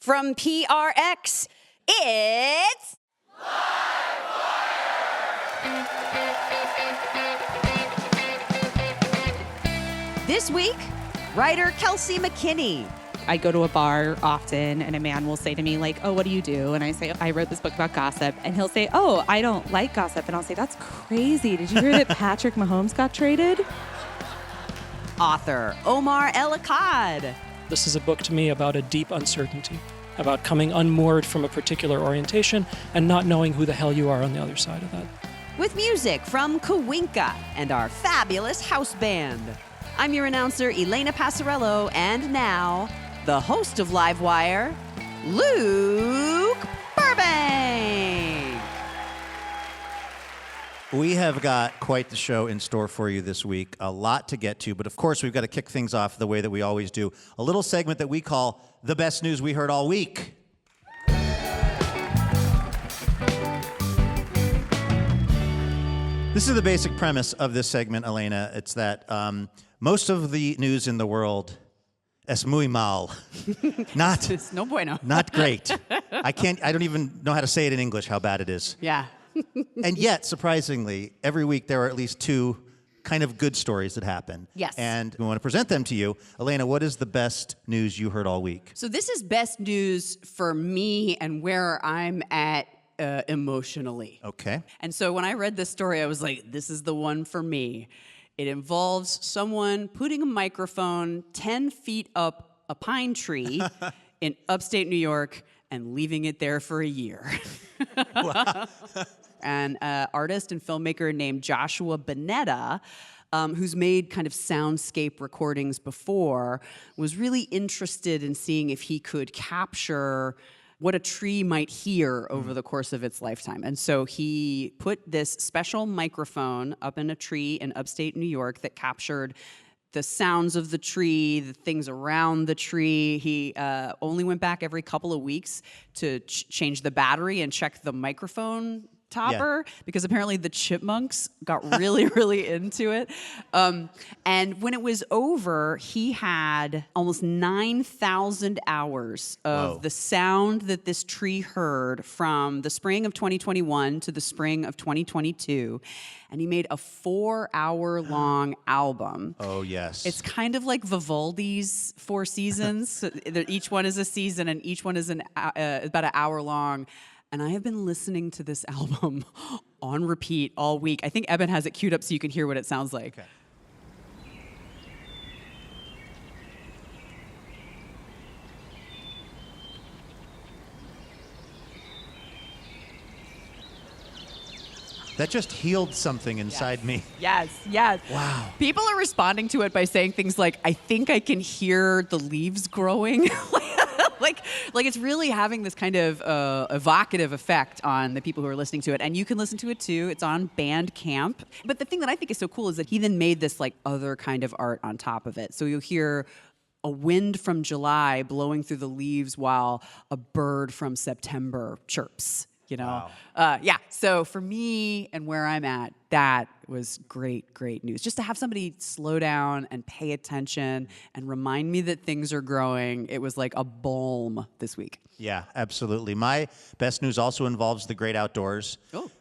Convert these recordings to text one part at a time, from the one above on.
From PRX, it's... This week, writer Kelsey McKinney. I go to a bar often, and a man will say to me, like, oh, what do you do? And I say, I wrote this book about gossip. And he'll say, oh, I don't like gossip. And I'll say, that's crazy. Did you hear that Patrick Mahomes got traded? Author Omar El Akkad. This is a book to me about a deep uncertainty, about coming unmoored from a particular orientation and not knowing who the hell you are on the other side of that. With music from Kuinka and our fabulous house band. I'm your announcer, Elena Passarello, and now, the host of Livewire, Luke Burbank. We have got quite the show in store for you this week. A lot to get to, but of course we've got to kick things off the way that we always do. A little segment that we call The Best News We Heard All Week. This is the basic premise of this segment, Elena. It's that most of the news in the world es muy mal. It's no bueno. Not great. I don't even know how to say it in English, how bad it is. Yeah. And yet, surprisingly, every week there are at least two kind of good stories that happen. Yes. And we want to present them to you. Elena, what is the best news you heard all week? So this is best news for me and where I'm at emotionally. Okay. And so when I read this story, I was like, this is the one for me. It involves someone putting a microphone 10 feet up a pine tree in upstate New York and leaving it there for a year. Wow. And an artist and filmmaker named Joshua Bonetta, who's made kind of soundscape recordings before, was really interested in seeing if he could capture what a tree might hear over the course of its lifetime. And so he put this special microphone up in a tree in upstate New York that captured the sounds of the tree, the things around the tree. He only went back every couple of weeks to change the battery and check the microphone topper, because apparently the chipmunks got really, really into it. And when it was over, he had almost 9,000 hours of the sound that this tree heard from the spring of 2021 to the spring of 2022. And he made a 4-hour-long album. Oh, yes. It's kind of like Vivaldi's Four Seasons. So each one is a season, and each one is about an hour long. And I have been listening to this album on repeat all week. I think Eben has it queued up so you can hear what it sounds like. Okay. That just healed something inside me. Yes, yes. Wow. People are responding to it by saying things like, I think I can hear the leaves growing. Like it's really having this kind of evocative effect on the people who are listening to it. And you can listen to it too. It's on Bandcamp. But the thing that I think is so cool is that he then made this like other kind of art on top of it. So you'll hear a wind from July blowing through the leaves while a bird from September chirps. You know, Wow. So for me and where I'm at, that was great, great news. Just to have somebody slow down and pay attention and remind me that things are growing. It was like a balm this week. Yeah, absolutely. My best news also involves the great outdoors. Oh.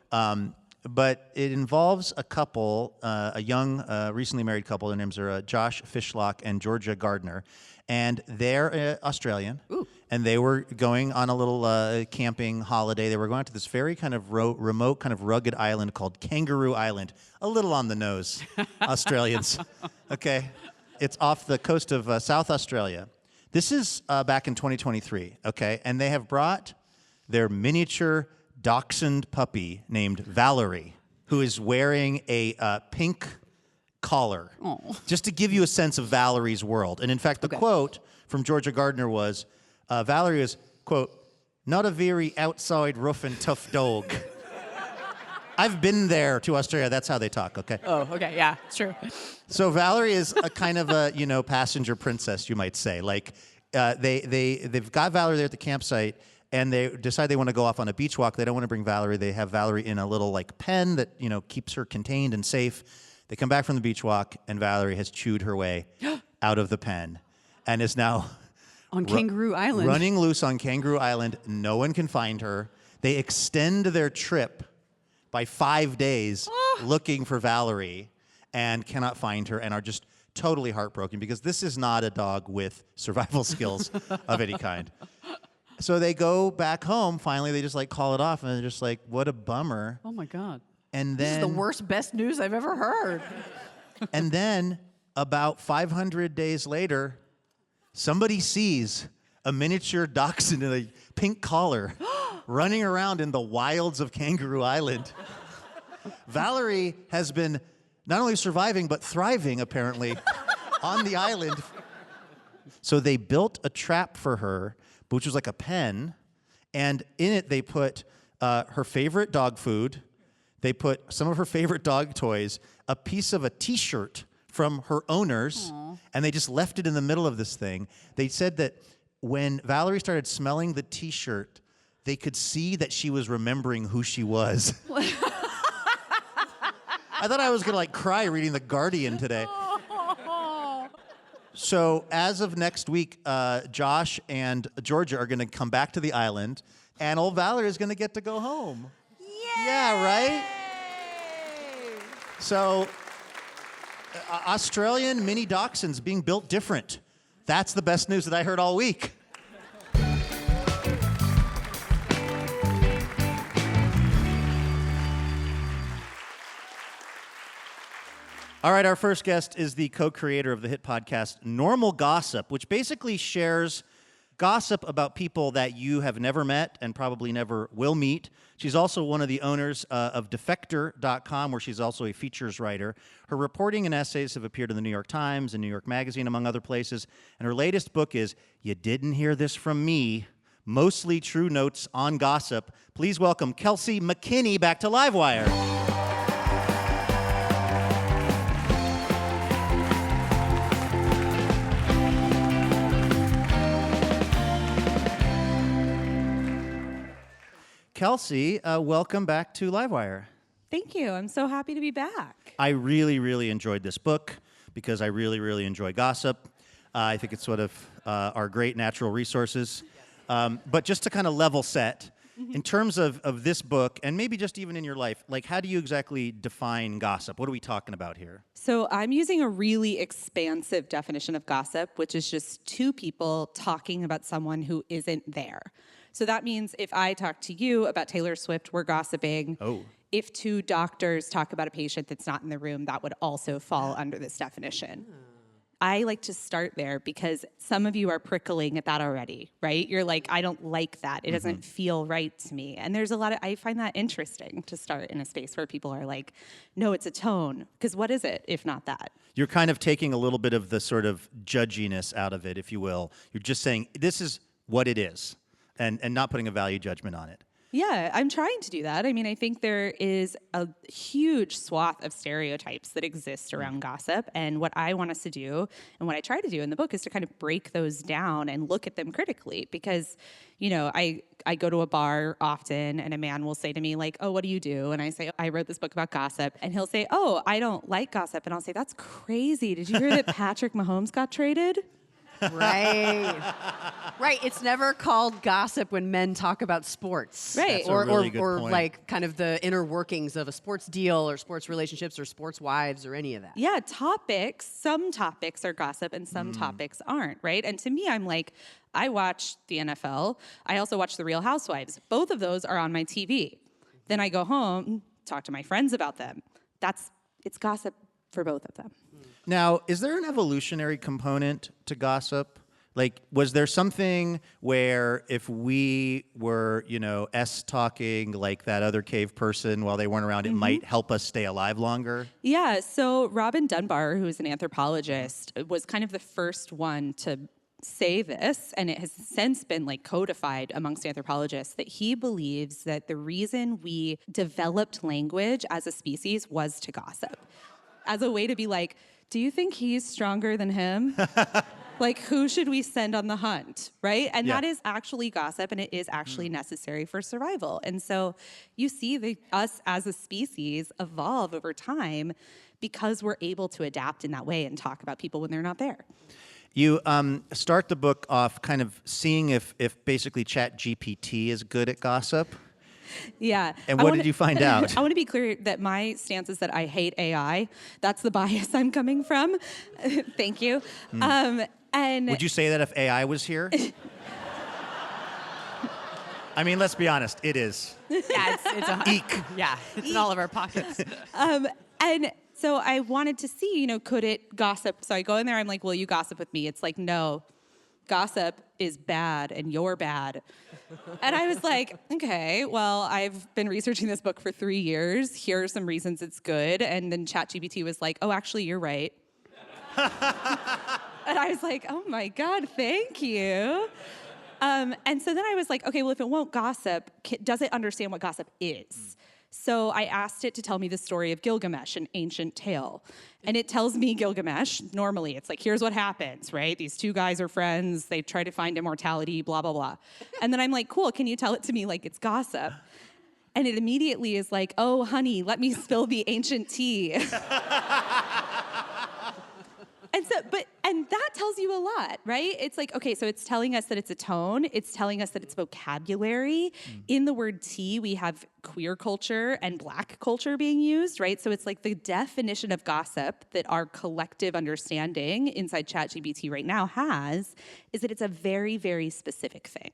But it involves a couple, a young, recently married couple. Their names are Josh Fishlock and Georgia Gardner. And they're Australian. Ooh. And they were going on a little camping holiday. They were going to this very kind of remote, kind of rugged island called Kangaroo Island. A little on the nose, Australians. Okay. It's off the coast of South Australia. This is back in 2023, okay? And they have brought their miniature dachshund puppy named Valerie, who is wearing a pink collar. Oh. Just to give you a sense of Valerie's world. And in fact, the quote from Georgia Gardner was, Valerie is, quote, not a very outside rough and tough dog. I've been there to Australia. That's how they talk, okay? Oh, okay. Yeah, it's true. So Valerie is a kind of a, passenger princess, you might say. Like, they've got Valerie there at the campsite, and they decide they want to go off on a beach walk. They don't want to bring Valerie. They have Valerie in a little, like, pen that, keeps her contained and safe. They come back from the beach walk, and Valerie has chewed her way out of the pen and is now On Kangaroo Island. Running loose on Kangaroo Island. No one can find her. They extend their trip by 5 days looking for Valerie and cannot find her and are just totally heartbroken because this is not a dog with survival skills of any kind. So they go back home. Finally, they just like call it off, and they're just like, "What a bummer." Oh my God. And This then is the worst, best news I've ever heard. and then about 500 days later, somebody sees a miniature dachshund in a pink collar running around in the wilds of Kangaroo Island. Valerie has been not only surviving but thriving apparently on the island. So they built a trap for her, which was like a pen, and in it they put her favorite dog food, they put some of her favorite dog toys, a piece of a T-shirt from her owners, and they just left it in the middle of this thing. They said that when Valerie started smelling the T-shirt, they could see that she was remembering who she was. I thought I was gonna like cry reading The Guardian today. So as of next week, Josh and Georgia are going to come back to the island, and old Valerie is going to get to go home. Yay! Yeah, right? So Australian mini dachshunds being built different. That's the best news that I heard all week. All right, our first guest is the co-creator of the hit podcast Normal Gossip, which basically shares gossip about people that you have never met and probably never will meet. She's also one of the owners of Defector.com, where she's also a features writer. Her reporting and essays have appeared in the New York Times and New York Magazine, among other places. And her latest book is You Didn't Hear This From Me, Mostly True Notes on Gossip. Please welcome Kelsey McKinney back to Livewire. Kelsey, welcome back to Livewire. Thank you. I'm so happy to be back. I really, really enjoyed this book because I really, really enjoy gossip. I think it's sort of our great natural resources. But just to kind of level set, in terms of this book, and maybe just even in your life, like how do you exactly define gossip? What are we talking about here? So I'm using a really expansive definition of gossip, which is just two people talking about someone who isn't there. So that means if I talk to you about Taylor Swift, we're gossiping. Oh. If two doctors talk about a patient that's not in the room, that would also fall under this definition. I like to start there because some of you are prickling at that already, right? You're like, I don't like that. It doesn't feel right to me. And there's a lot of, I find that interesting to start in a space where people are like, no, it's a tone. Because what is it if not that? You're kind of taking a little bit of the sort of judginess out of it, if you will. You're just saying, this is what it is, and not putting a value judgment on it. Yeah, I'm trying to do that. I mean, I think there is a huge swath of stereotypes that exist around gossip. And what I want us to do, and what I try to do in the book, is to kind of break those down and look at them critically. Because, you know, I go to a bar often, and a man will say to me, like, oh, what do you do? And I say, I wrote this book about gossip. And he'll say, oh, I don't like gossip. And I'll say, that's crazy. Did you hear that Patrick Mahomes got traded? Right. Right. It's never called gossip when men talk about sports. Right. That's a really good or point. like kind of the inner workings of a sports deal or sports relationships or sports wives or any of that. Yeah, topics. Some topics are gossip and some topics aren't, right? And to me, I'm like, I watch the NFL. I also watch The Real Housewives. Both of those are on my TV. Then I go home, talk to my friends about them. It's gossip for both of them. Now, is there an evolutionary component to gossip? Like, was there something where if we were, talking like that other cave person while they weren't around, it might help us stay alive longer? Yeah, so Robin Dunbar, who is an anthropologist, was kind of the first one to say this, and it has since been like codified amongst anthropologists, that he believes that the reason we developed language as a species was to gossip. As a way to be like, do you think he's stronger than him? Like, who should we send on the hunt, right? And that is actually gossip, and it is actually necessary for survival. And so you see us as a species evolve over time because we're able to adapt in that way and talk about people when they're not there. You start the book off kind of seeing if basically ChatGPT is good at gossip. Yeah. And what did you find out? I want to be clear that my stance is that I hate AI. That's the bias I'm coming from. Thank you. And Would you say that if AI was here? I mean, let's be honest, it is. Yeah, it's a Eek. Yeah, it's in all of our pockets. and so I wanted to see, could it gossip? So I go in there, I'm like, will you gossip with me? It's like, no, gossip is bad and you're bad. And I was like, okay, well, I've been researching this book for 3 years. Here are some reasons it's good. And then ChatGPT was like, oh, actually, you're right. And I was like, oh my God, thank you. And so then I was like, okay, well, if it won't gossip, does it understand what gossip is? So I asked it to tell me the story of Gilgamesh, an ancient tale. And it tells me Gilgamesh, normally it's like, here's what happens, right? These two guys are friends, they try to find immortality, blah, blah, blah. And then I'm like, cool, can you tell it to me like it's gossip? And it immediately is like, oh, honey, let me spill the ancient tea. And that tells you a lot, right? It's like, okay, so it's telling us that it's a tone. It's telling us that it's vocabulary. In the word tea, we have queer culture and black culture being used, right? So it's like the definition of gossip that our collective understanding inside ChatGPT right now has is that it's a very, very specific thing.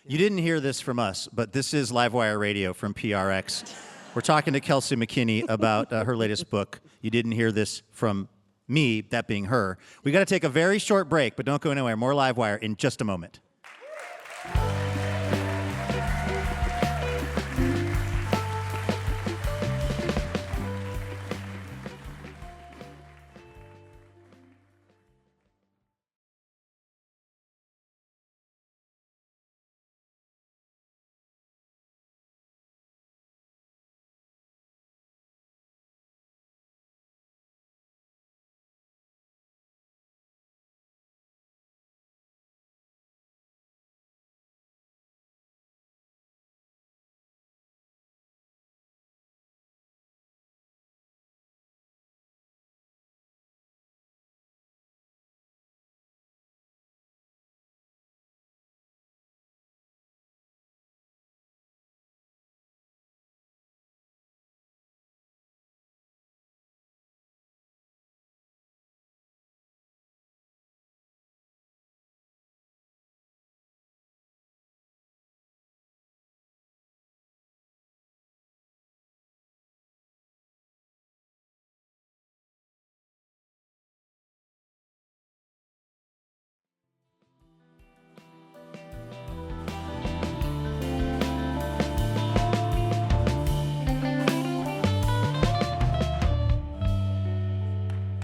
You didn't hear this from us, but this is Livewire Radio from PRX. We're talking to Kelsey McKinney about her latest book. You didn't hear this from me, that being her. We got to take a very short break, but don't go anywhere. More Livewire in just a moment.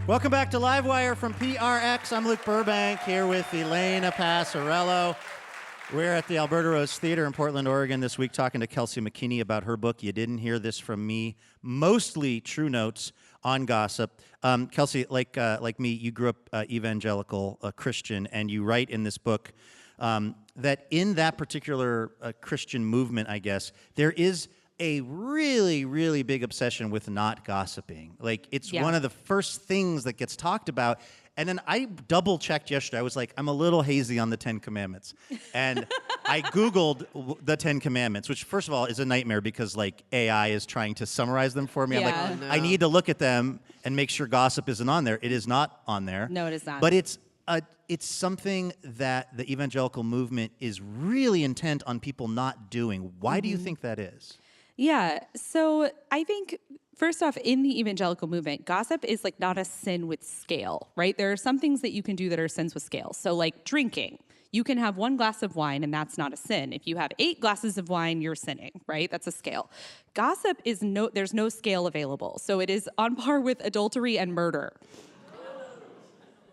Welcome back to Livewire from PRX. I'm Luke Burbank here with Elena Passarello. We're at the Alberta Rose Theater in Portland, Oregon this week talking to Kelsey McKinney about her book, You Didn't Hear This From Me, mostly true notes on gossip. Kelsey, like me, you grew up evangelical Christian, and you write in this book that in that particular Christian movement, I guess, there is a really, really big obsession with not gossiping. Like, it's one of the first things that gets talked about. And then I double-checked yesterday. I was like, I'm a little hazy on the 10 Commandments. And I Googled the 10 Commandments, which, first of all, is a nightmare because, like, AI is trying to summarize them for me. I'm like, I need to look at them and make sure gossip isn't on there. It is not on there. No, it is not. But it's something that the evangelical movement is really intent on people not doing. Why do you think that is? Yeah, so I think, first off, in the evangelical movement, gossip is like not a sin with scale, right? There are some things that you can do that are sins with scale. So like drinking, you can have 1 glass of wine and that's not a sin. If you have 8 glasses of wine, you're sinning, right? That's a scale. Gossip is there's no scale available. So it is on par with adultery and murder.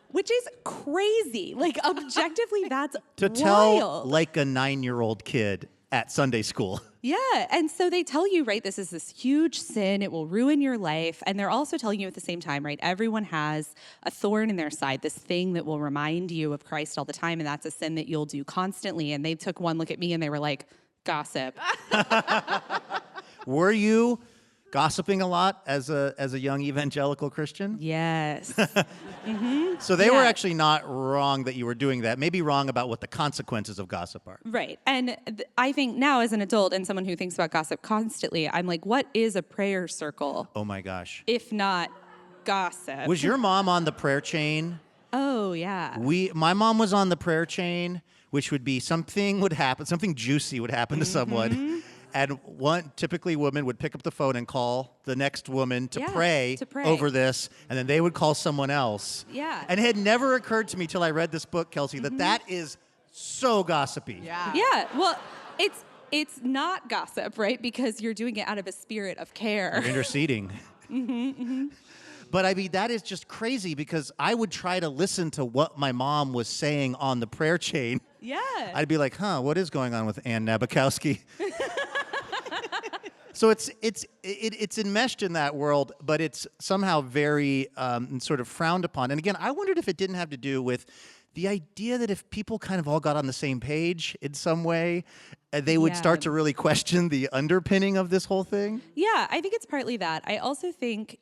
Which is crazy. Like, objectively, that's To wild. tell like a 9-year-old kid at Sunday school. Yeah, and so they tell you, right, this is this huge sin, it will ruin your life, and they're also telling you at the same time, right, everyone has a thorn in their side, this thing that will remind you of Christ all the time, and that's a sin that you'll do constantly, and they took one look at me and they were like, gossip. Were you gossiping a lot as a young evangelical Christian? Yes. So they were Yeah. actually not wrong that you were doing that. Maybe wrong about what the consequences of gossip are. Right. And I think now as an adult and someone who thinks about gossip constantly, I'm like, what is a prayer circle Oh my gosh. if not gossip? Was your mom on the prayer chain? Oh, yeah. My mom was on the prayer chain, which would be something would happen, something juicy would happen to someone. And typically women would pick up the phone and call the next woman to Yeah, pray to pray. over this, and then they would call someone else. Yeah. And it had never occurred to me till I read this book, Kelsey, that is so gossipy. Yeah. Well, it's not gossip, right? Because you're doing it out of a spirit of care. Interceding. But I mean, that is just crazy because I would try to listen to what my mom was saying on the prayer chain. Yeah. I'd be like, what is going on with Ann Nabokowski? So it's enmeshed in that world, but it's somehow very sort of frowned upon. And again, I wondered if it didn't have to do with the idea that if people kind of all got on the same page in some way, they would start to really question the underpinning of this whole thing. Yeah, I think it's partly that. I also think,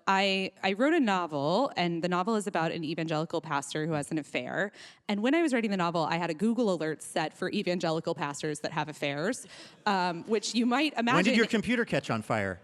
I wrote a novel, and the novel is about an evangelical pastor who has an affair. And when I was writing the novel, I had a Google alert set for evangelical pastors that have affairs, which you might imagine. When did your computer catch on fire?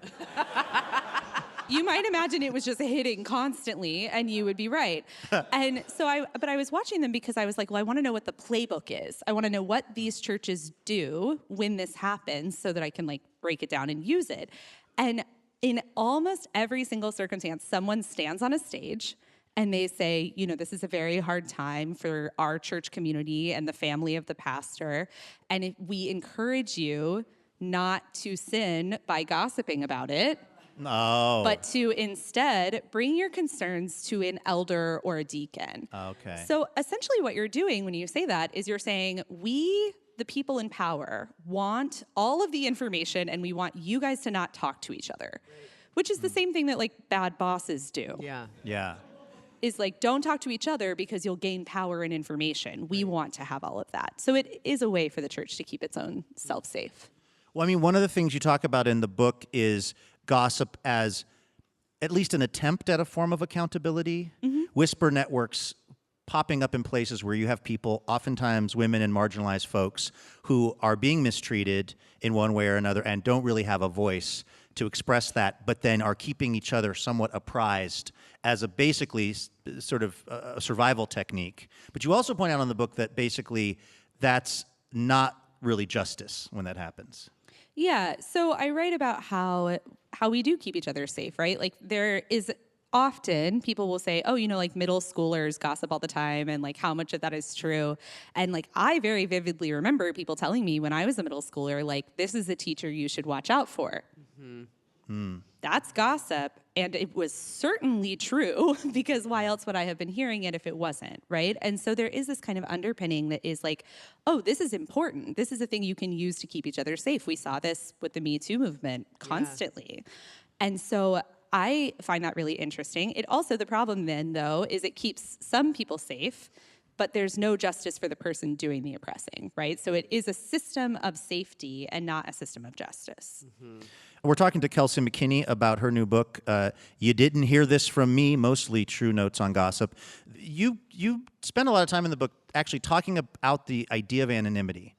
You might imagine it was just hitting constantly, and you would be right. And so I was watching them because I was like, well, I want to know what the playbook is. I want to know what these churches do when this happens so that I can break it down and use it. And in almost every single circumstance, someone stands on a stage and they say, this is a very hard time for our church community and the family of the pastor. And if we encourage you not to sin by gossiping about it, but to instead bring your concerns to an elder or a deacon. Okay. So essentially what you're doing when you say that is you're saying, we, the people in power, want all of the information and we want you guys to not talk to each other, which is the same thing that bad bosses do. Yeah. Is don't talk to each other because you'll gain power and information. We want to have all of that. So it is a way for the church to keep its own self safe. Well, I mean, one of the things you talk about in the book is gossip as at least an attempt at a form of accountability. Whisper networks popping up in places where you have people, oftentimes women and marginalized folks, who are being mistreated in one way or another and don't really have a voice to express that, but then are keeping each other somewhat apprised as a basically sort of a survival technique. But you also point out in the book that basically that's not really justice when that happens. Yeah, so I write about how we do keep each other safe, right? There is often people will say, oh, middle schoolers gossip all the time and how much of that is true. And I very vividly remember people telling me when I was a middle schooler, this is a teacher you should watch out for. That's gossip. And it was certainly true because why else would I have been hearing it if it wasn't, right? And so there is this kind of underpinning that is oh, this is important. This is a thing you can use to keep each other safe. We saw this with the Me Too movement constantly. And so I find that really interesting. It also, the problem then, though, is it keeps some people safe, but there's no justice for the person doing the oppressing, right? So it is a system of safety and not a system of justice. We're talking to Kelsey McKinney about her new book, You Didn't Hear This From Me, mostly true notes on gossip. You spend a lot of time in the book actually talking about the idea of anonymity.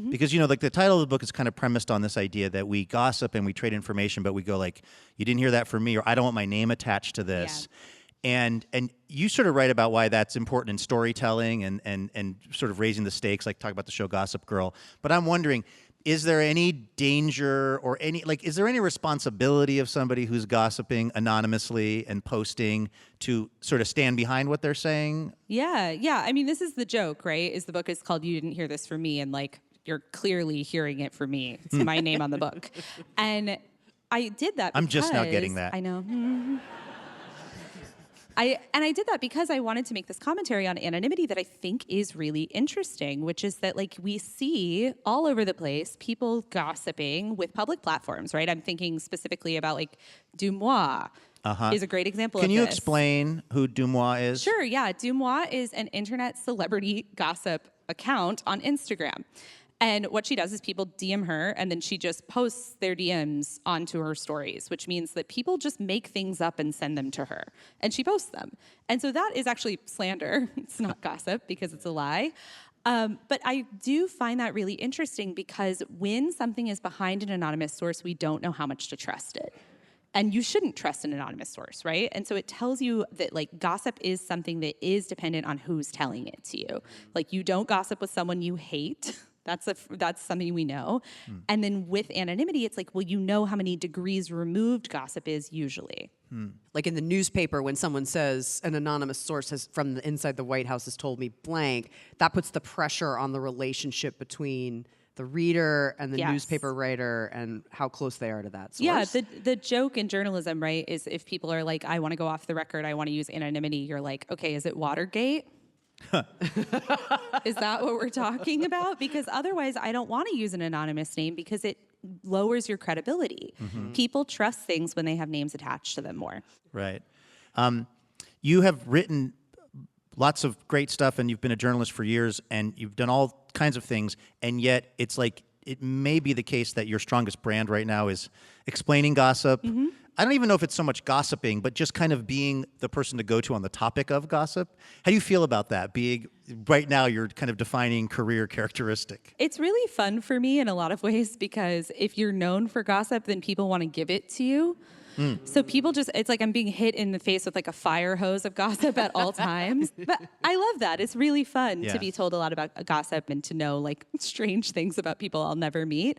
Because, the title of the book is kind of premised on this idea that we gossip and we trade information, but we go you didn't hear that from me, or I don't want my name attached to this. Yeah. And you sort of write about why that's important in storytelling and sort of raising the stakes, talk about the show Gossip Girl. But I'm wondering, is there any danger or is there any responsibility of somebody who's gossiping anonymously and posting to sort of stand behind what they're saying? Yeah. I mean, this is the joke, right? The book is called You Didn't Hear This From Me, and you're clearly hearing it from me. It's my name on the book. And I did that because I'm just now getting that. I know. I did that because I wanted to make this commentary on anonymity that I think is really interesting, which is that we see all over the place people gossiping with public platforms, right? I'm thinking specifically about Dumois is a great example of this. Can you explain who Dumois is? Sure, yeah. Dumois is an internet celebrity gossip account on Instagram. And what she does is people DM her, and then she just posts their DMs onto her stories, which means that people just make things up and send them to her, and she posts them. And so that is actually slander. It's not gossip because it's a lie. But I do find that really interesting because when something is behind an anonymous source, we don't know how much to trust it. And you shouldn't trust an anonymous source, right? And so it tells you that like gossip is something that is dependent on who's telling it to you. Like you don't gossip with someone you hate. That's something we know. And then with anonymity, it's like, well, you know how many degrees removed gossip is usually. Like in the newspaper, when someone says an anonymous source has from the inside the White House has told me blank, that puts the pressure on the relationship between the reader and the newspaper writer and how close they are to that source. Yeah, the joke in journalism, right, is if people are like, I want to go off the record, I want to use anonymity, you're like, okay, is it Watergate? Is that what we're talking about? Because otherwise, I don't want to use an anonymous name because it lowers your credibility. People trust things when they have names attached to them more. Right. You have written lots of great stuff, and you've been a journalist for years, and you've done all kinds of things, and yet it's like it may be the case that your strongest brand right now is explaining gossip. I don't even know if it's so much gossiping, but just kind of being the person to go to on the topic of gossip. How do you feel about that? Being right now, your kind of defining career characteristic. It's really fun for me in a lot of ways because if you're known for gossip, then people want to give it to you. So people just, it's like I'm being hit in the face with like a fire hose of gossip at all times. But I love that. It's really fun to be told a lot about gossip and to know like strange things about people I'll never meet.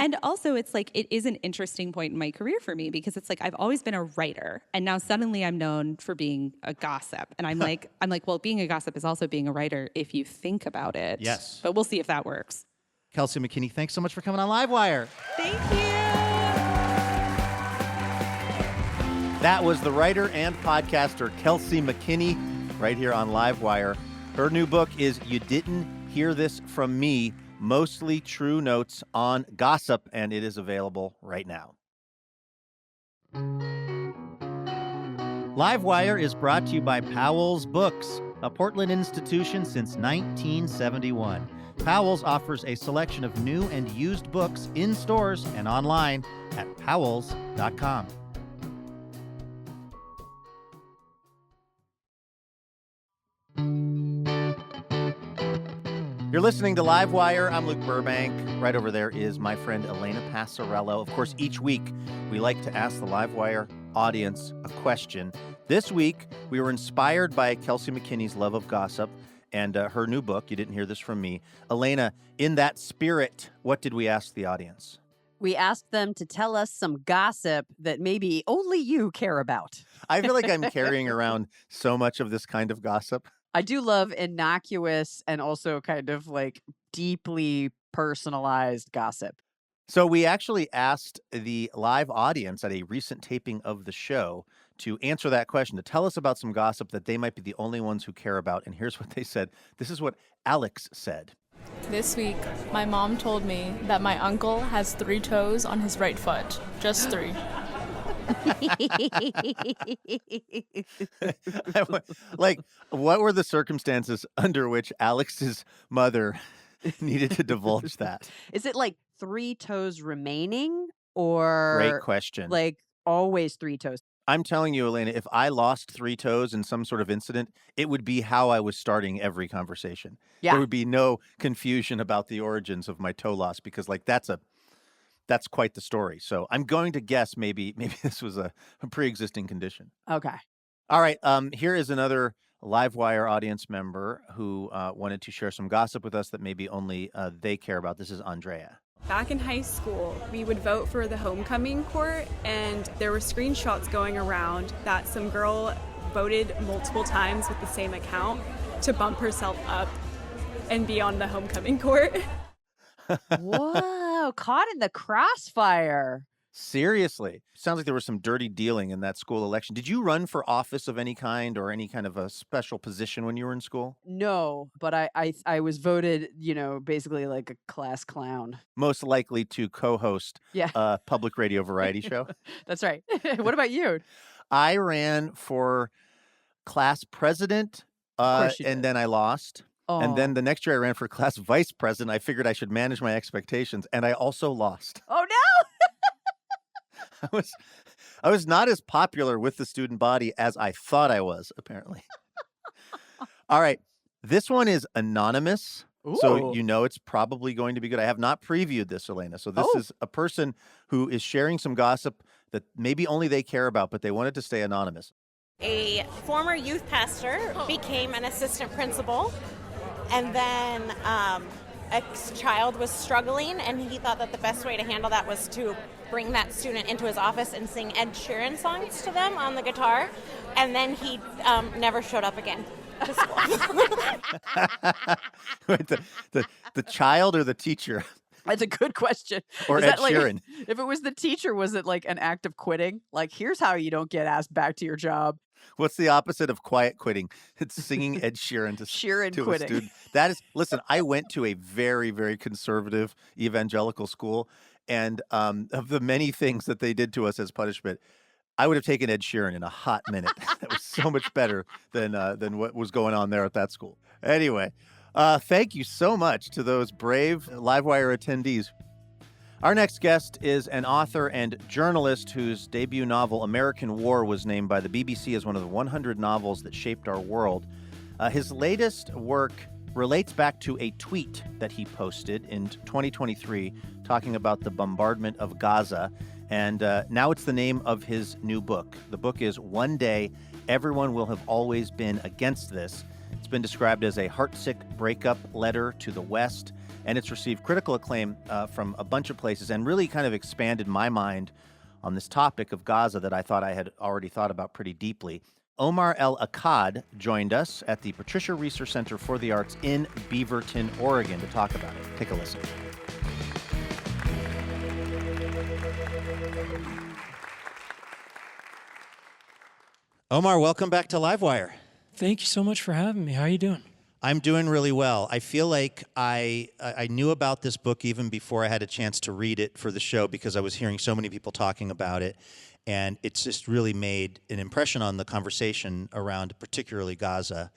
And also it's like, it is an interesting point in my career for me because it's like, I've always been a writer and now suddenly I'm known for being a gossip. And I'm like, well, being a gossip is also being a writer if you think about it. Yes. But we'll see if that works. Kelsey McKinney, thanks so much for coming on Livewire. Thank you. That was the writer and podcaster Kelsey McKinney right here on Livewire. Her new book is You Didn't Hear This From Me, Mostly True Notes on Gossip, and it is available right now. Livewire is brought to you by Powell's Books, a Portland institution since 1971. Powell's offers a selection of new and used books in stores and online at powells.com. You're listening to Livewire. I'm Luke Burbank. Right over there is my friend Elena Passarello. Of course, each week we like to ask the Livewire audience a question. This week, we were inspired by Kelsey McKinney's love of gossip and her new book, You Didn't Hear This From Me. Elena, in that spirit, what did we ask the audience? We asked them to tell us some gossip that maybe only you care about. I feel like I'm carrying around so much of this kind of gossip. I do love innocuous and also kind of like deeply personalized gossip. So we actually asked the live audience at a recent taping of the show to answer that question, to tell us about some gossip that they might be the only ones who care about. And here's what they said. This is what Alex said. This week, my mom told me that my uncle has 3 toes on his right foot. Just 3. Like, what were the circumstances under which Alex's mother needed to divulge that? Is it like 3 toes remaining or Great question. like always 3 toes? I'm telling you, Elena, if I lost 3 toes in some sort of incident, it would be how I was starting every conversation. Yeah. There would be no confusion about the origins of my toe loss because, like, that's quite the story. So I'm going to guess maybe this was a pre-existing condition. Okay. All right. Here is another Livewire audience member who wanted to share some gossip with us that maybe only they care about. This is Andrea. Back in high school, we would vote for the homecoming court, and there were screenshots going around that some girl voted multiple times with the same account to bump herself up and be on the homecoming court. Whoa, caught in the crossfire. Seriously. Sounds like there was some dirty dealing in that school election. Did you run for office of any kind or any kind of a special position when you were in school? No, but I was voted, basically like a class clown. Most likely to co-host a public radio variety show. That's right. What about you? I ran for class president, Of course you and did. then I lost. And then the next year I ran for class vice president. I figured I should manage my expectations, and I also lost. Oh no! I was not as popular with the student body as I thought I was, apparently. All right. This one is anonymous. So Ooh. you know it's probably going to be good. I have not previewed this, Elena. So this is a person who is sharing some gossip that maybe only they care about, but they wanted to stay anonymous. A former youth pastor became an assistant principal, and then a child was struggling, and he thought that the best way to handle that was to bring that student into his office and sing Ed Sheeran songs to them on the guitar, and then he never showed up again to school. Wait, the child or the teacher? That's a good question. Or Is Ed that like, Sheeran? if it was the teacher, was it like an act of quitting? Like, here's how you don't get asked back to your job. What's the opposite of quiet quitting? It's singing Ed Sheeran to Sheeran a quitting. student. That is, listen, I went to a very, very conservative evangelical school, and of the many things that they did to us as punishment, I would have taken Ed Sheeran in a hot minute. That was so much better than what was going on there at that school. Anyway, thank you so much to those brave Livewire attendees. Our next guest is an author and journalist whose debut novel, American War, was named by the BBC as one of the 100 novels that shaped our world. His latest work relates back to a tweet that he posted in 2023 talking about the bombardment of Gaza. And now it's the name of his new book. The book is One Day, Everyone Will Have Always Been Against This. It's been described as a heartsick breakup letter to the West, and it's received critical acclaim from a bunch of places and really kind of expanded my mind on this topic of Gaza that I thought I had already thought about pretty deeply. Omar El Akkad joined us at the Patricia Research Center for the Arts in Beaverton, Oregon to talk about it. Take a listen. Omar, welcome back to Livewire. Thank you so much for having me. How are you doing? I'm doing really well. I feel like I knew about this book even before I had a chance to read it for the show because I was hearing so many people talking about it, and it's just really made an impression on the conversation around particularly Gaza,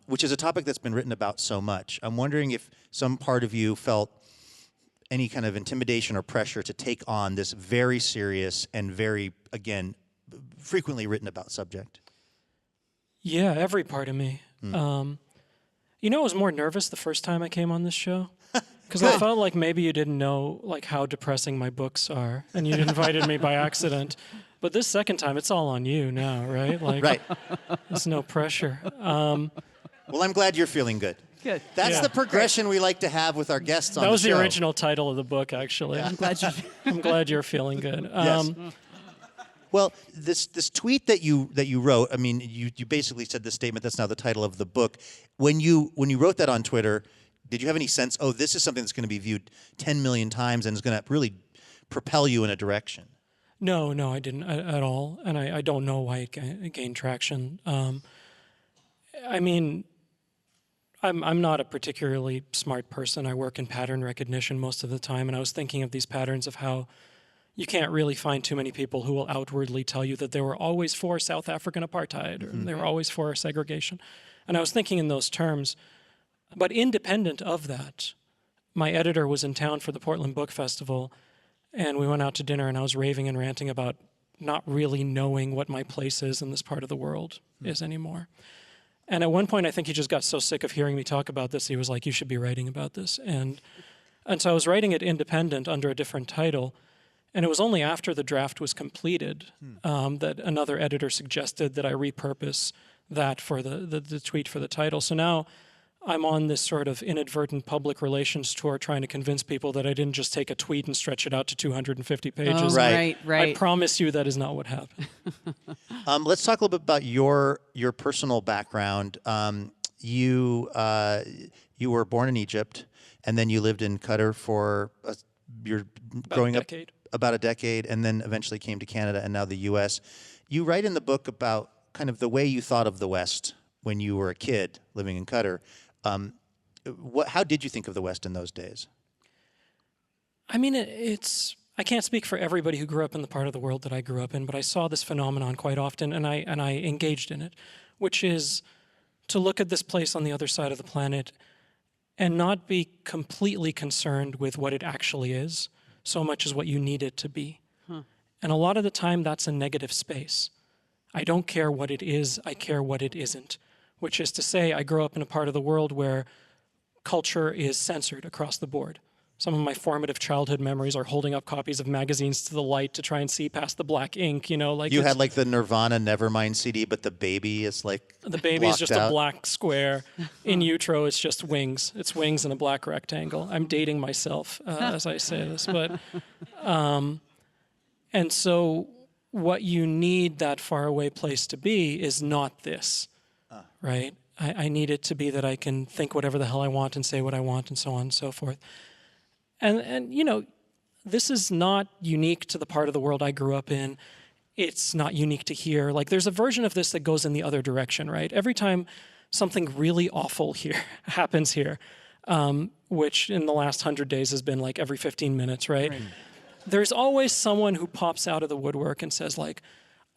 which is a topic that's been written about so much. I'm wondering if some part of you felt any kind of intimidation or pressure to take on this very serious and very, again, frequently written about subject. Yeah, every part of me. You know, I was more nervous the first time I came on this show because I felt like maybe you didn't know like how depressing my books are, and you invited me by accident. But this second time, it's all on you now, right? Like, Right. There's no pressure. Well, I'm glad you're feeling good. Good. That's the progression we like to have with our guests on That the was show. the original title of the book, actually. I'm glad you. I'm glad you're feeling good. Yes. Well, this tweet that you wrote, I mean, you basically said this statement that's now the title of the book. When you wrote that on Twitter, did you have any sense, oh, this is something that's going to be viewed 10 million times and is going to really propel you in a direction? No, I didn't at all, and I don't know why it gained traction. I mean, I'm not a particularly smart person. I work in pattern recognition most of the time, and I was thinking of these patterns of how you can't really find too many people who will outwardly tell you that they were always for South African apartheid or they were always for segregation. And I was thinking in those terms. But independent of that, my editor was in town for the Portland Book Festival, and we went out to dinner, and I was raving and ranting about not really knowing what my place is in this part of the world is anymore. And at one point, I think he just got so sick of hearing me talk about this, he was like, you should be writing about this. And so I was writing it independent under a different title. And it was only after the draft was completed that another editor suggested that I repurpose that for the tweet for the title. So now I'm on this sort of inadvertent public relations tour trying to convince people that I didn't just take a tweet and stretch it out to 250 pages. Oh, right. I promise you that is not what happened. Let's talk a little bit about your personal background. You were born in Egypt, and then you lived in Qatar for growing up about a decade, and then eventually came to Canada and now the U.S. You write in the book about kind of the way you thought of the West when you were a kid living in Qatar. How did you think of the West in those days? I mean, I can't speak for everybody who grew up in the part of the world that I grew up in, but I saw this phenomenon quite often, and I engaged in it, which is to look at this place on the other side of the planet and not be completely concerned with what it actually is, so much as what you need it to be. And a lot of the time, that's a negative space. I don't care what it is, I care what it isn't. Which is to say, I grew up in a part of the world where culture is censored across the board. Some of my formative childhood memories are holding up copies of magazines to the light to try and see past the black ink, you know, like You had like the Nirvana Nevermind CD, but the baby is like the baby's just out. a black square. In utero, it's just wings. It's wings and a black rectangle. I'm dating myself as I say this, but and so what you need that faraway place to be is not this, right? I need it to be that I can think whatever the hell I want and say what I want and so on and so forth. And you know, this is not unique to the part of the world I grew up in. It's not unique to here. Like, there's a version of this that goes in the other direction, right? Every time something really awful here happens here, which in the last 100 days has been like every 15 minutes, right? There's always someone who pops out of the woodwork and says like,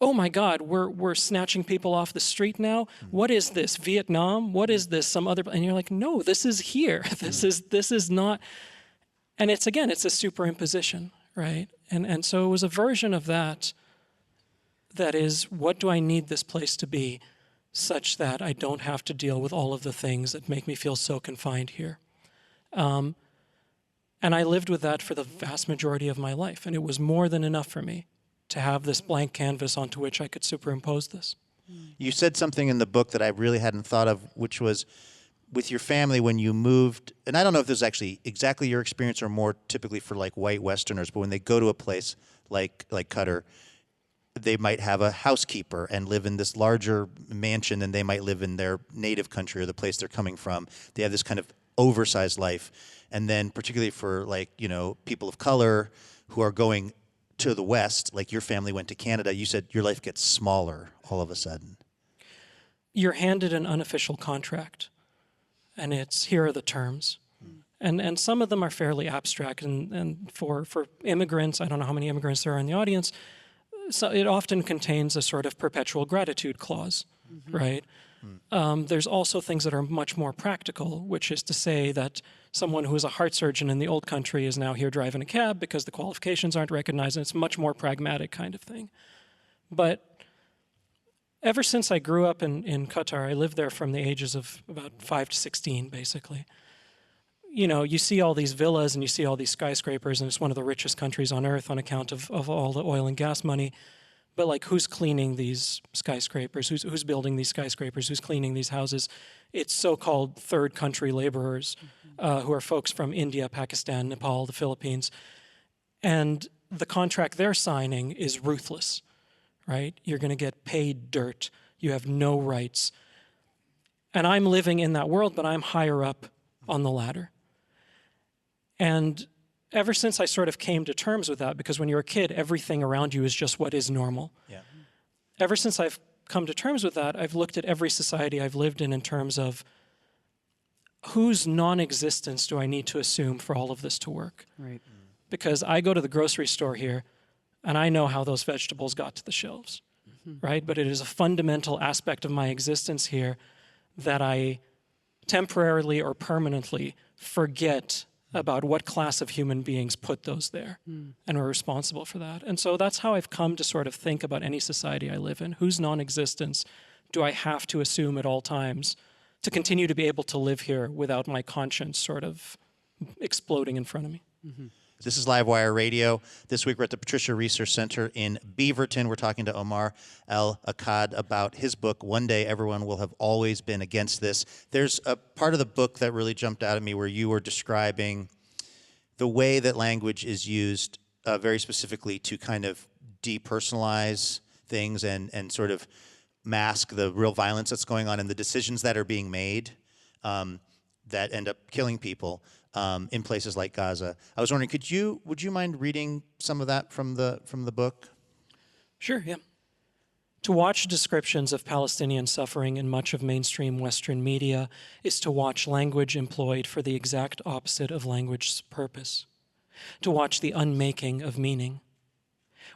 oh my God, we're snatching people off the street now. What is this, Vietnam? What is this, some other? And you're like, no, this is here. This is not. And it's, again, it's a superimposition, right? And so it was a version of that is, what do I need this place to be such that I don't have to deal with all of the things that make me feel so confined here? And I lived with that for the vast majority of my life, and it was more than enough for me to have this blank canvas onto which I could superimpose this. You said something in the book that I really hadn't thought of, which was with your family when you moved, and I don't know if this is actually exactly your experience or more typically for like white Westerners, but when they go to a place like Qatar, they might have a housekeeper and live in this larger mansion than they might live in their native country or the place they're coming from. They have this kind of oversized life. And then particularly for like, you know, people of color who are going to the West, like your family went to Canada, you said your life gets smaller all of a sudden. You're handed an unofficial contract, and it's, here are the terms. And some of them are fairly abstract. And for immigrants, I don't know how many immigrants there are in the audience, so it often contains a sort of perpetual gratitude clause, right? There's also things that are much more practical, which is to say that someone who is a heart surgeon in the old country is now here driving a cab because the qualifications aren't recognized, and it's a much more pragmatic kind of thing. But ever since I grew up in Qatar, I lived there from the ages of about 5 to 16, basically. You know, you see all these villas and you see all these skyscrapers, and it's one of the richest countries on earth on account of all the oil and gas money. But like, who's cleaning these skyscrapers? Who's building these skyscrapers? Who's cleaning these houses? It's so-called third country laborers who are folks from India, Pakistan, Nepal, the Philippines. And the contract they're signing is ruthless, right? You're going to get paid dirt. You have no rights. And I'm living in that world, but I'm higher up on the ladder. And ever since I sort of came to terms with that, because when you're a kid, everything around you is just what is normal. Yeah. Ever since I've come to terms with that, I've looked at every society I've lived in terms of whose non-existence do I need to assume for all of this to work? Right. Because I go to the grocery store here, and I know how those vegetables got to the shelves, right? But it is a fundamental aspect of my existence here that I temporarily or permanently forget about what class of human beings put those there and are responsible for that. And so that's how I've come to sort of think about any society I live in. Whose non-existence do I have to assume at all times to continue to be able to live here without my conscience sort of exploding in front of me? This is Livewire Radio. This week we're at the Patricia Research Center in Beaverton. We're talking to Omar El Akkad about his book, One Day Everyone Will Have Always Been Against This. There's a part of the book that really jumped out at me where you were describing the way that language is used very specifically to kind of depersonalize things and sort of mask the real violence that's going on and the decisions that are being made that end up killing people. In places like Gaza. I was wondering, would you mind reading some of that from the book? Sure, yeah. To watch descriptions of Palestinian suffering in much of mainstream Western media is to watch language employed for the exact opposite of language's purpose. To watch the unmaking of meaning.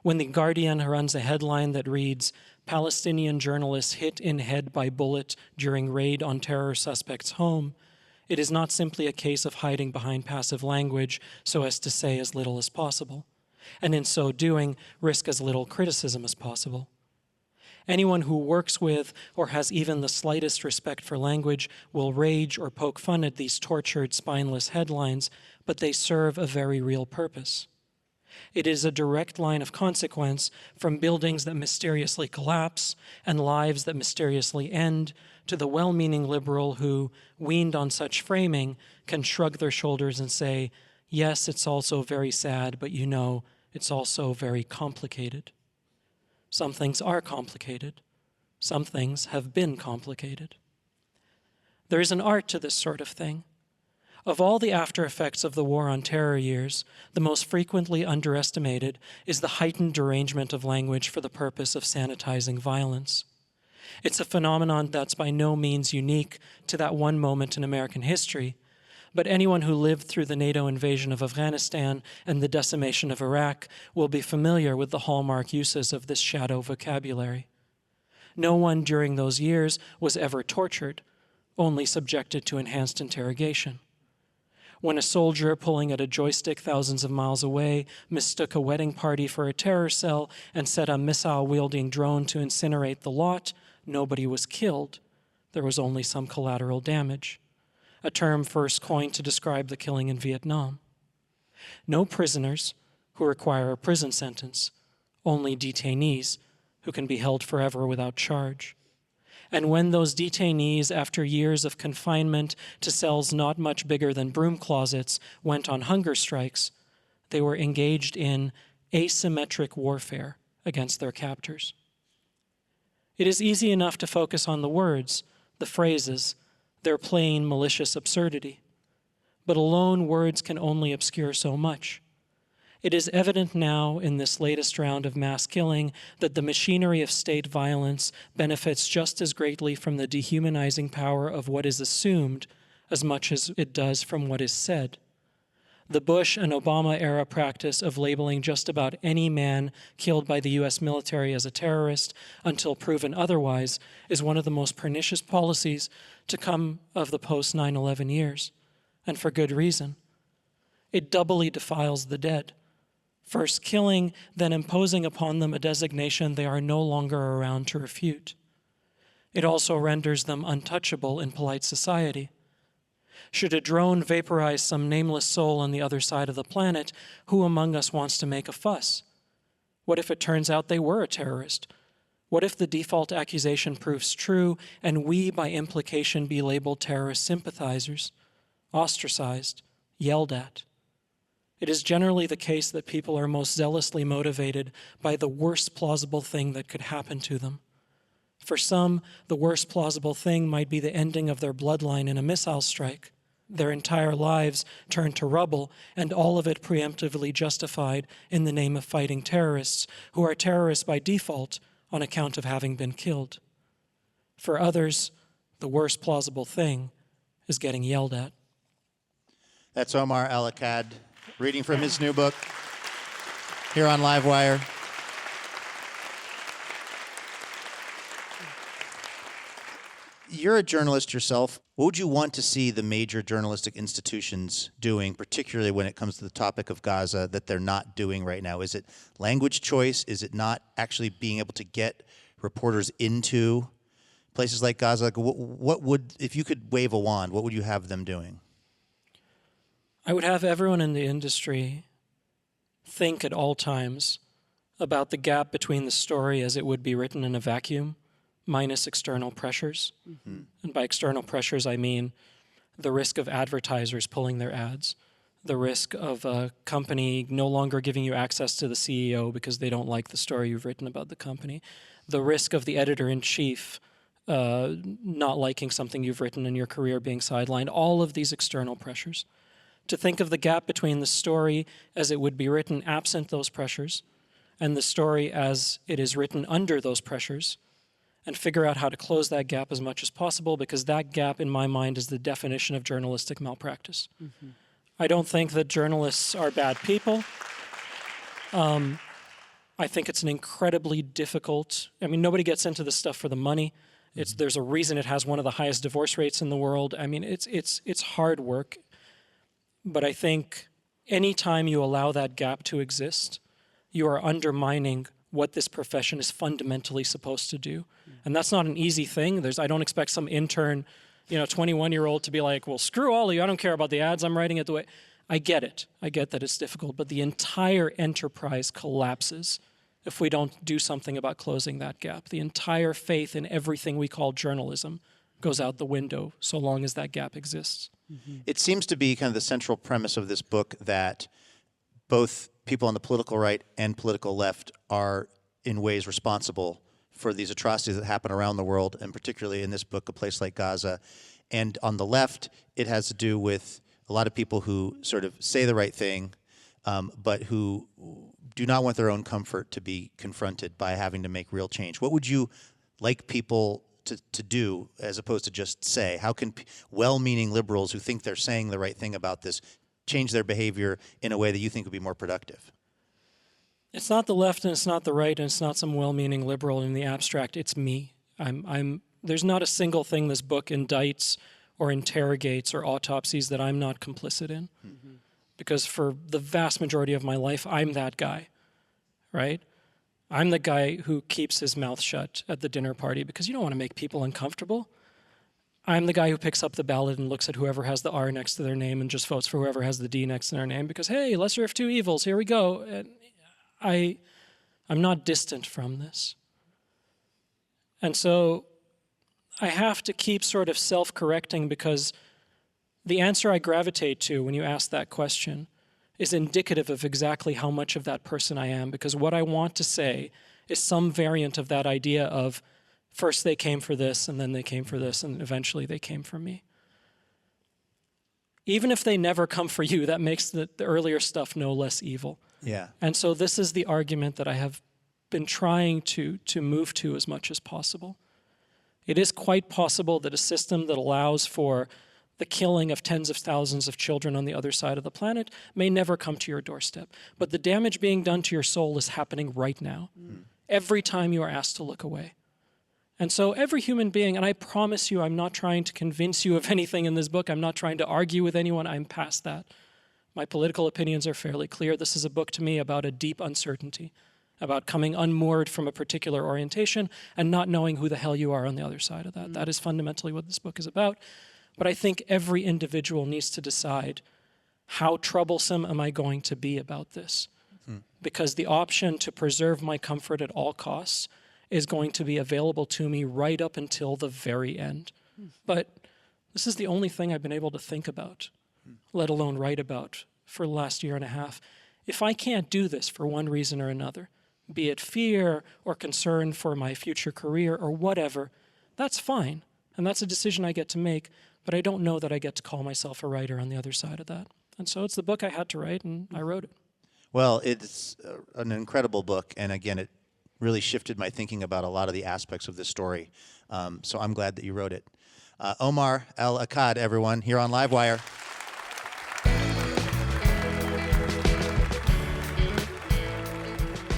When The Guardian runs a headline that reads, Palestinian journalists hit in head by bullet during raid on terror suspect's home, it is not simply a case of hiding behind passive language so as to say as little as possible, and in so doing, risk as little criticism as possible. Anyone who works with or has even the slightest respect for language will rage or poke fun at these tortured, spineless headlines, but they serve a very real purpose. It is a direct line of consequence from buildings that mysteriously collapse and lives that mysteriously end to the well-meaning liberal who, weaned on such framing, can shrug their shoulders and say, yes, it's also very sad, but you know, it's also very complicated. Some things are complicated. Some things have been complicated. There is an art to this sort of thing. Of all the after effects of the War on Terror years, the most frequently underestimated is the heightened derangement of language for the purpose of sanitizing violence. It's a phenomenon that's by no means unique to that one moment in American history, but anyone who lived through the NATO invasion of Afghanistan and the decimation of Iraq will be familiar with the hallmark uses of this shadow vocabulary. No one during those years was ever tortured, only subjected to enhanced interrogation. When a soldier pulling at a joystick thousands of miles away mistook a wedding party for a terror cell and set a missile-wielding drone to incinerate the lot, nobody was killed. There was only some collateral damage, a term first coined to describe the killing in Vietnam. No prisoners who require a prison sentence, only detainees who can be held forever without charge. And when those detainees, after years of confinement to cells not much bigger than broom closets, went on hunger strikes, they were engaged in asymmetric warfare against their captors. It is easy enough to focus on the words, the phrases, their plain malicious absurdity. But alone, words can only obscure so much. It is evident now in this latest round of mass killing that the machinery of state violence benefits just as greatly from the dehumanizing power of what is assumed as much as it does from what is said. The Bush and Obama era practice of labeling just about any man killed by the U.S. military as a terrorist until proven otherwise is one of the most pernicious policies to come of the post-9/11 years, and for good reason. It doubly defiles the dead, first killing, then imposing upon them a designation they are no longer around to refute. It also renders them untouchable in polite society. Should a drone vaporize some nameless soul on the other side of the planet, who among us wants to make a fuss? What if it turns out they were a terrorist? What if the default accusation proves true and we, by implication, be labeled terrorist sympathizers, ostracized, yelled at? It is generally the case that people are most zealously motivated by the worst plausible thing that could happen to them. For some, the worst plausible thing might be the ending of their bloodline in a missile strike, their entire lives turned to rubble, and all of it preemptively justified in the name of fighting terrorists, who are terrorists by default on account of having been killed. For others, the worst plausible thing is getting yelled at. That's Omar El Akkad reading from his new book here on Livewire. You're a journalist yourself. What would you want to see the major journalistic institutions doing, particularly when it comes to the topic of Gaza, that they're not doing right now? Is it language choice? Is it not actually being able to get reporters into places like Gaza? Like, what would, if you could wave a wand, what would you have them doing? I would have everyone in the industry think at all times about the gap between the story as it would be written in a vacuum minus external pressures. Mm-hmm. And by external pressures, I mean the risk of advertisers pulling their ads, the risk of a company no longer giving you access to the CEO because they don't like the story you've written about the company, the risk of the editor-in-chief not liking something you've written and your career being sidelined, all of these external pressures. To think of the gap between the story as it would be written absent those pressures and the story as it is written under those pressures, and figure out how to close that gap as much as possible, because that gap, in my mind, is the definition of journalistic malpractice. Mm-hmm. I don't think that journalists are bad people. I think it's an incredibly difficult, I mean, nobody gets into this stuff for the money. There's a reason it has one of the highest divorce rates in the world. I mean, it's hard work. But I think anytime you allow that gap to exist, you are undermining what this profession is fundamentally supposed to do. And that's not an easy thing. I don't expect some intern, 21-year-old to be like, well, screw all of you. I don't care about the ads. I'm writing it the way. I get it. I get that it's difficult. But the entire enterprise collapses if we don't do something about closing that gap. The entire faith in everything we call journalism goes out the window so long as that gap exists. It seems to be kind of the central premise of this book that both people on the political right and political left are in ways responsible for these atrocities that happen around the world, and particularly in this book, a place like Gaza. And on the left, it has to do with a lot of people who sort of say the right thing, but who do not want their own comfort to be confronted by having to make real change. What would you like people to do as opposed to just say? How can well-meaning liberals who think they're saying the right thing about this change their behavior in a way that you think would be more productive? It's not the left and it's not the right and it's not some well-meaning liberal in the abstract. It's me. There's not a single thing this book indicts or interrogates or autopsies that I'm not complicit in. Because for the vast majority of my life, I'm that guy, right? I'm the guy who keeps his mouth shut at the dinner party because you don't want to make people uncomfortable. I'm the guy who picks up the ballot and looks at whoever has the R next to their name and just votes for whoever has the D next to their name because, hey, lesser of two evils, here we go. And I'm not distant from this. And so I have to keep sort of self-correcting because the answer I gravitate to when you ask that question is indicative of exactly how much of that person I am, because what I want to say is some variant of that idea of first they came for this, and then they came for this, and eventually they came for me. Even if they never come for you, that makes the earlier stuff no less evil. Yeah. And so this is the argument that I have been trying to move to as much as possible. It is quite possible that a system that allows for the killing of tens of thousands of children on the other side of the planet may never come to your doorstep. But the damage being done to your soul is happening right now, every time you are asked to look away. And so every human being, and I promise you I'm not trying to convince you of anything in this book, I'm not trying to argue with anyone, I'm past that. My political opinions are fairly clear. This is a book to me about a deep uncertainty, about coming unmoored from a particular orientation and not knowing who the hell you are on the other side of that. That is fundamentally what this book is about. But I think every individual needs to decide, how troublesome am I going to be about this? Because the option to preserve my comfort at all costs is going to be available to me right up until the very end. But this is the only thing I've been able to think about, let alone write about, for the last year and a half. If I can't do this for one reason or another, be it fear or concern for my future career or whatever, that's fine. And that's a decision I get to make. But I don't know that I get to call myself a writer on the other side of that. And so it's the book I had to write, and I wrote it. Well, it's an incredible book, and again, it really shifted my thinking about a lot of the aspects of this story. So I'm glad that you wrote it. Omar El Akkad, everyone, here on Livewire.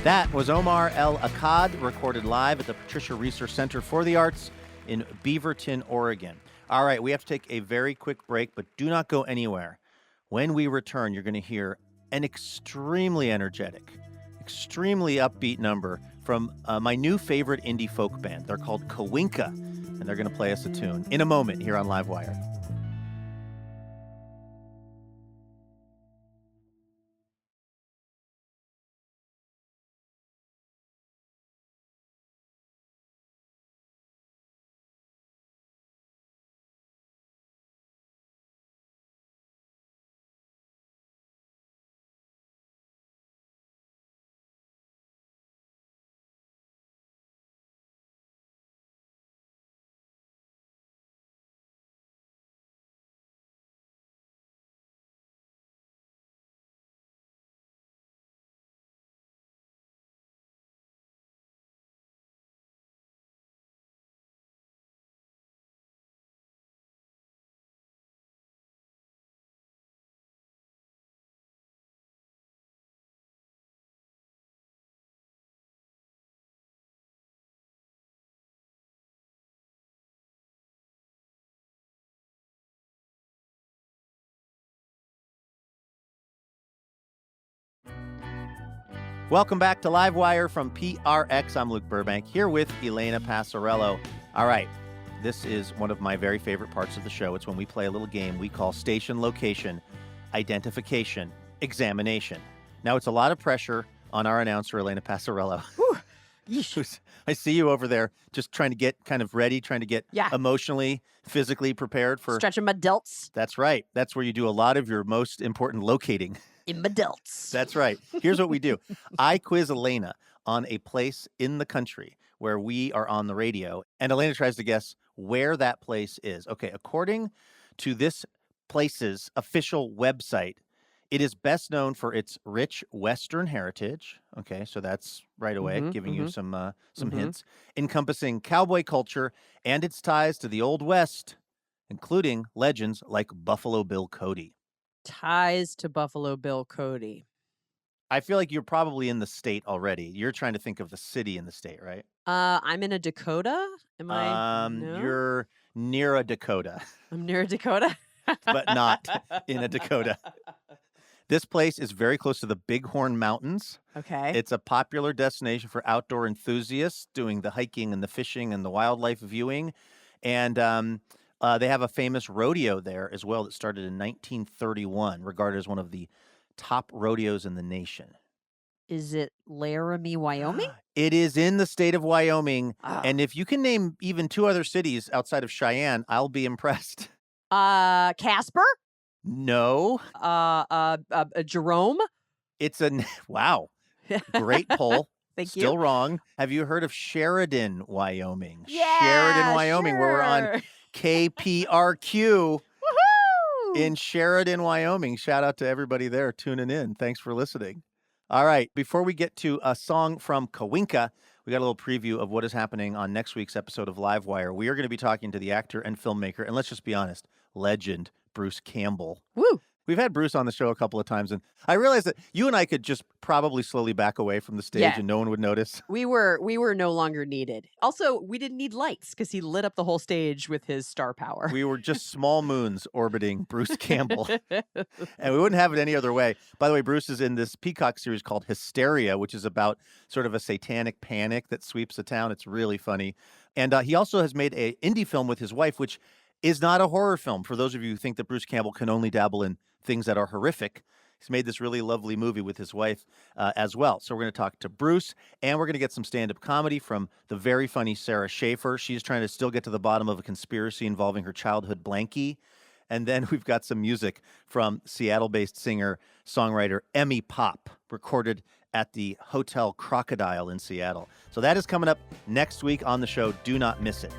That was Omar El Akkad, recorded live at the Patricia Research Center for the Arts in Beaverton, Oregon. All right, we have to take a very quick break, but do not go anywhere. When we return, you're going to hear an extremely energetic, extremely upbeat number from my new favorite indie folk band. They're called Kuinka, and they're going to play us a tune in a moment here on Livewire. Welcome back to Livewire from PRX. I'm Luke Burbank here with Elena Passarello. All right, this is one of my very favorite parts of the show. It's when we play a little game we call Station Location, Identification, Examination. Now, it's a lot of pressure on our announcer, Elena Passarello. I see you over there just trying to get kind of ready, trying to get emotionally, physically prepared for... Stretching my delts. That's right. That's where you do a lot of your most important locating. In my delts. That's right. Here's what we do. I quiz Elena on a place in the country where we are on the radio, and Elena tries to guess where that place is. Okay, according to this place's official website, it is best known for its rich Western heritage. Okay, so that's right away giving you some hints, encompassing cowboy culture and its ties to the Old West, including legends like Buffalo Bill Cody. Ties to Buffalo Bill Cody. I feel like you're probably in the state already. You're trying to think of the city in the state, right? I'm in a Dakota. Am I? No? You're near a Dakota. I'm near a Dakota. But not in a Dakota. This place is very close to the Bighorn Mountains. Okay. It's a popular destination for outdoor enthusiasts doing the hiking and the fishing and the wildlife viewing. And they have a famous rodeo there as well that started in 1931, regarded as one of the top rodeos in the nation. Is it Laramie, Wyoming? It is in the state of Wyoming. And if you can name even 2 other cities outside of Cheyenne, I'll be impressed. Casper? No. Jerome? It's wow. Great poll. Thank you. Still wrong. Have you heard of Sheridan, Wyoming? Yeah, Sheridan, Wyoming, where we're on sure. KPRQ Woohoo! in Sheridan, Wyoming. Shout out to everybody there tuning in. Thanks for listening. All right. Before we get to a song from Kuinka, we got a little preview of what is happening on next week's episode of Livewire. We are going to be talking to the actor and filmmaker, and let's just be honest, legend Bruce Campbell. Woo! We've had Bruce on the show a couple of times, and I realized that you and I could just probably slowly back away from the stage and no one would notice. We were no longer needed. Also, we didn't need lights because he lit up the whole stage with his star power. We were just small moons orbiting Bruce Campbell, and we wouldn't have it any other way. By the way, Bruce is in this Peacock series called Hysteria, which is about sort of a satanic panic that sweeps the town. It's really funny. And he also has made an indie film with his wife, which is not a horror film. For those of you who think that Bruce Campbell can only dabble in things that are horrific, he's made this really lovely movie with his wife as well. So we're going to talk to Bruce, and we're going to get some stand-up comedy from the very funny Sarah Schaefer. She's trying to still get to the bottom of a conspiracy involving her childhood blankie. And then we've got some music from Seattle-based singer-songwriter Emmy Pop, recorded at the Hotel Crocodile in Seattle. So that is coming up next week on the show. Do not miss it.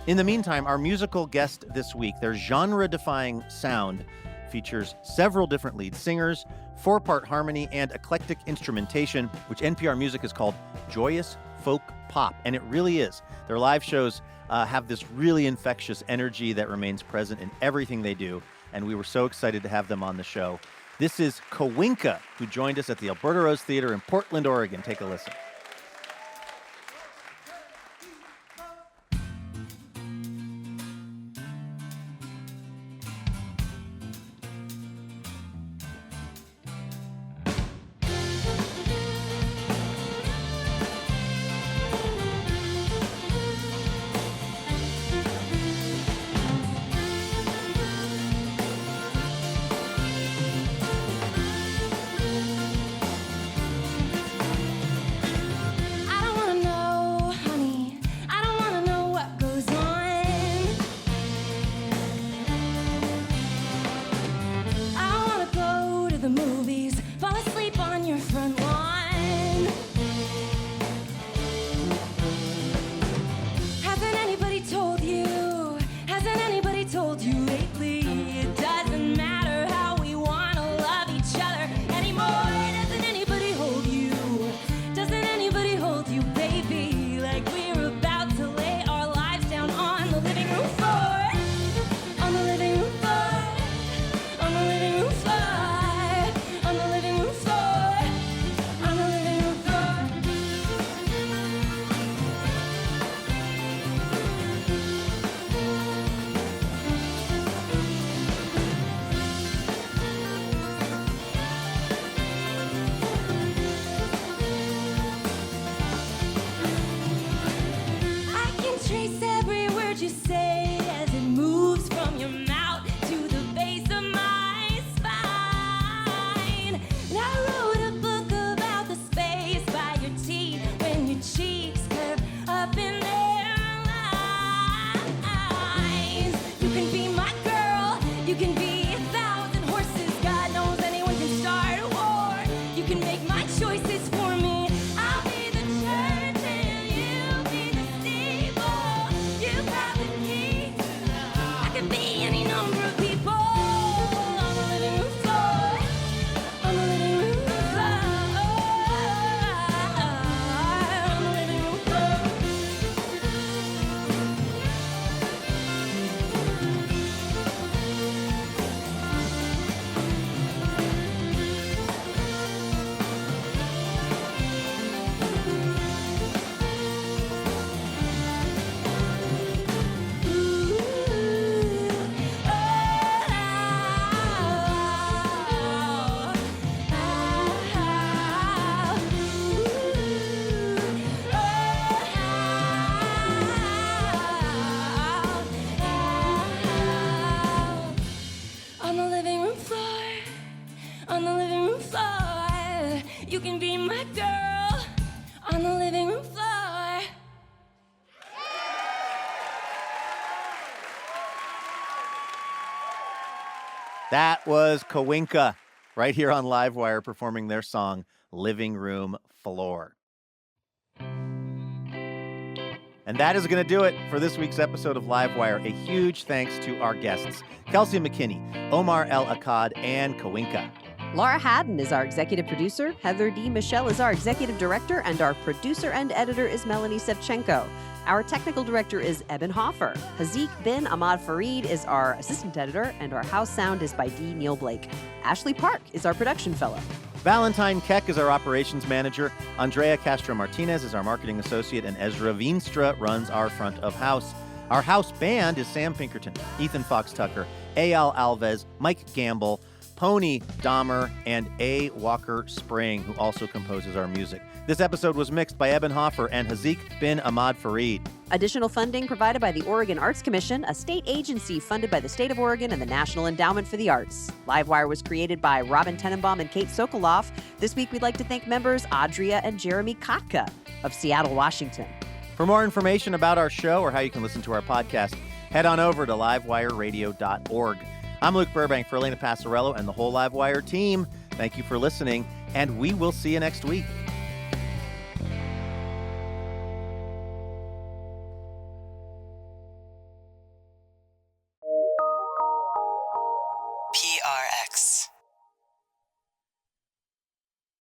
In the meantime, our musical guest this week, their genre-defying sound features several different lead singers, 4-part harmony, and eclectic instrumentation, which NPR Music has called joyous folk pop. And it really is. Their live shows have this really infectious energy that remains present in everything they do, and we were so excited to have them on the show. This is Kuinka, who joined us at the Alberta Rose Theater in Portland, Oregon. Take a listen. room floor. You can be my girl on the living room floor. That was Kuinka right here on Livewire performing their song, Living Room Floor. And that is going to do it for this week's episode of Livewire. A huge thanks to our guests, Kelsey McKinney, Omar El Akkad, and Kuinka. Laura Haddon is our executive producer. Heather D. Michelle is our executive director. And our producer and editor is Melanie Sevchenko. Our technical director is Eben Hoffer. Hazik bin Ahmad Farid is our assistant editor. And our house sound is by D. Neil Blake. Ashley Park is our production fellow. Valentine Keck is our operations manager. Andrea Castro-Martinez is our marketing associate. And Ezra Veenstra runs our front of house. Our house band is Sam Pinkerton, Ethan Fox-Tucker, Eyal Alves, Mike Gamble, Pony Dahmer, and A. Walker Spring, who also composes our music. This episode was mixed by Eben Hoffer and Hazik bin Ahmad Farid. Additional funding provided by the Oregon Arts Commission, a state agency funded by the state of Oregon and the National Endowment for the Arts. Livewire was created by Robin Tenenbaum and Kate Sokoloff. This week, we'd like to thank members Adria and Jeremy Kotka of Seattle, Washington. For more information about our show or how you can listen to our podcast, head on over to livewireradio.org. I'm Luke Burbank for Elena Passarello and the whole Livewire team. Thank you for listening, and we will see you next week.